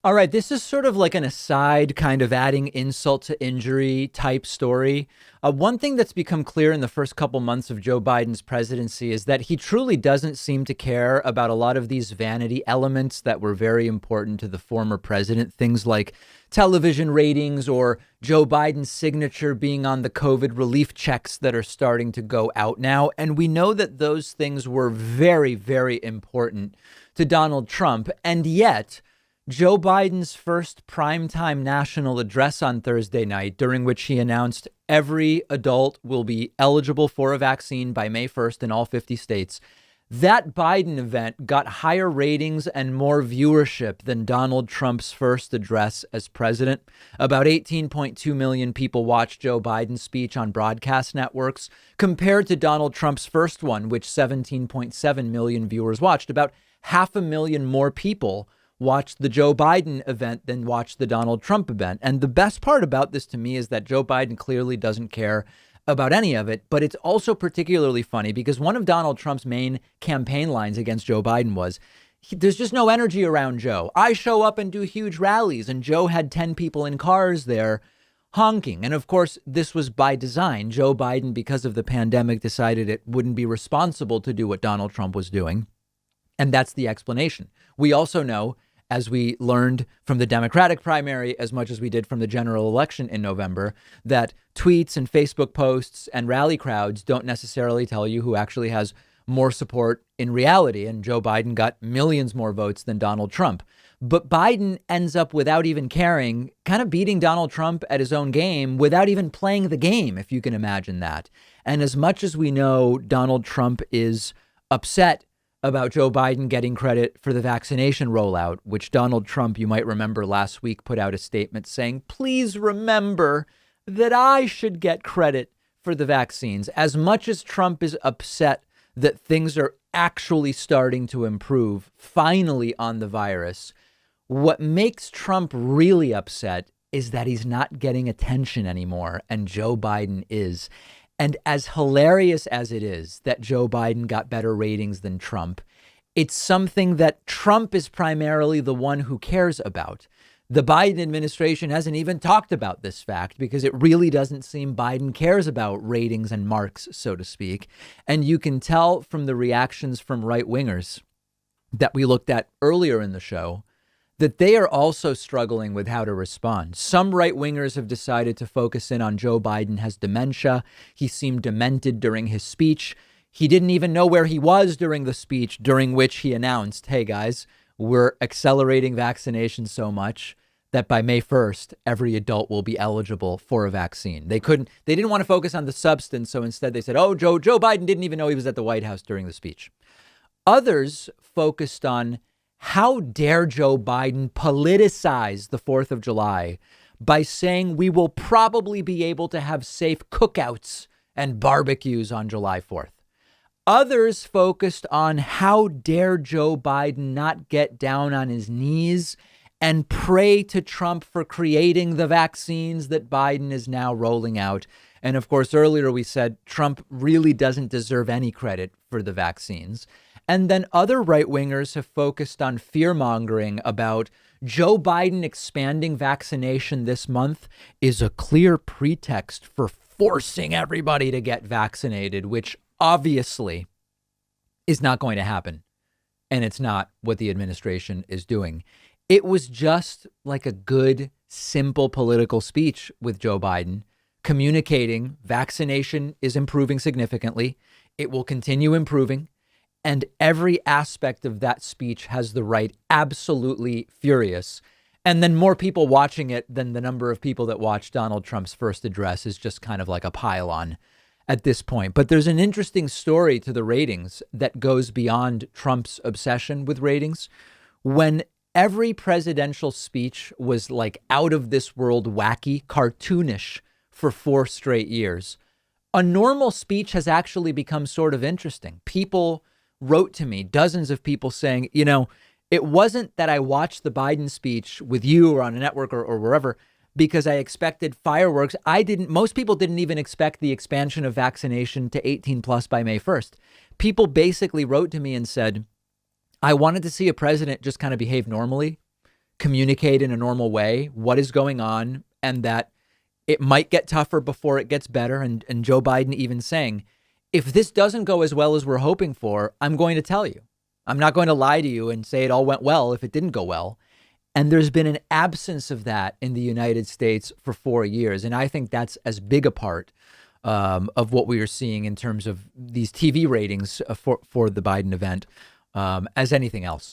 All right, this is sort of like an aside, kind of adding insult to injury type story. One thing that's become clear in the first couple months of Joe Biden's presidency is that he truly doesn't seem to care about a lot of these vanity elements that were very important to the former president. Things like television ratings or Joe Biden's signature being on the COVID relief checks that are starting to go out now. And we know that those things were very, very important to Donald Trump. And yet, Joe Biden's first primetime national address on Thursday night, during which he announced every adult will be eligible for a vaccine by May 1st in all 50 states, that Biden event got higher ratings and more viewership than Donald Trump's first address as president. About 18.2 million people watched Joe Biden's speech on broadcast networks compared to Donald Trump's first one, which 17.7 million viewers watched. About 500,000 more people watched the Joe Biden event than watched the Donald Trump event. And the best part about this to me is that Joe Biden clearly doesn't care about any of it. But it's also particularly funny because one of Donald Trump's main campaign lines against Joe Biden was, there's just no energy around Joe. I show up and do huge rallies, and Joe had 10 people in cars there honking. And of course, this was by design. Joe Biden, because of the pandemic, decided it wouldn't be responsible to do what Donald Trump was doing. And that's the explanation. We also know, as we learned from the Democratic primary, as much as we did from the general election in November, that tweets and Facebook posts and rally crowds don't necessarily tell you who actually has more support in reality. And Joe Biden got millions more votes than Donald Trump. But Biden ends up, without even caring, kind of beating Donald Trump at his own game without even playing the game, if you can imagine that. And as much as we know Donald Trump is upset about Joe Biden getting credit for the vaccination rollout, which Donald Trump, you might remember last week, put out a statement saying, please remember that I should get credit for the vaccines. As much as Trump is upset that things are actually starting to improve finally on the virus, what makes Trump really upset is that he's not getting attention anymore, and Joe Biden is. And as hilarious as it is that Joe Biden got better ratings than Trump, it's something that Trump is primarily the one who cares about. The Biden administration hasn't even talked about this fact because it really doesn't seem Biden cares about ratings and marks, so to speak. And you can tell from the reactions from right wingers that we looked at earlier in the show that they are also struggling with how to respond. Some right wingers have decided to focus in on Joe Biden has dementia. He seemed demented during his speech. He didn't even know where he was during the speech, during which he announced, hey, guys, we're accelerating vaccination so much that by May 1st, every adult will be eligible for a vaccine. They didn't want to focus on the substance. So instead they said, oh, Joe Biden didn't even know he was at the White House during the speech. Others focused on, how dare Joe Biden politicize the 4th of July by saying we will probably be able to have safe cookouts and barbecues on July 4th. Others focused on how dare Joe Biden not get down on his knees and pray to Trump for creating the vaccines that Biden is now rolling out. And of course, earlier we said Trump really doesn't deserve any credit for the vaccines. And then other right wingers have focused on fear mongering about Joe Biden expanding vaccination this month is a clear pretext for forcing everybody to get vaccinated, which obviously is not going to happen. And it's not what the administration is doing. It was just like a good, simple political speech with Joe Biden communicating vaccination is improving significantly. It will continue improving. And every aspect of that speech has the right absolutely furious. And then more people watching it than the number of people that watched Donald Trump's first address is just kind of like a pile-on at this point. But there's an interesting story to the ratings that goes beyond Trump's obsession with ratings. When every presidential speech was like out of this world, wacky, cartoonish for 4 straight years, a normal speech has actually become sort of interesting. People wrote to me, dozens of people saying, you know, it wasn't that I watched the Biden speech with you or on a network or wherever because I expected fireworks. Most people didn't even expect the expansion of vaccination to 18 plus by May 1st. People basically wrote to me and said, I wanted to see a president just kind of behave normally, communicate in a normal way what is going on, and that it might get tougher before it gets better. And Joe Biden even saying, if this doesn't go as well as we're hoping for, I'm going to tell you. I'm not going to lie to you and say it all went well if it didn't go well. And there's been an absence of that in the United States for 4 years. And I think that's as big a part of what we are seeing in terms of these TV ratings for the Biden event as anything else.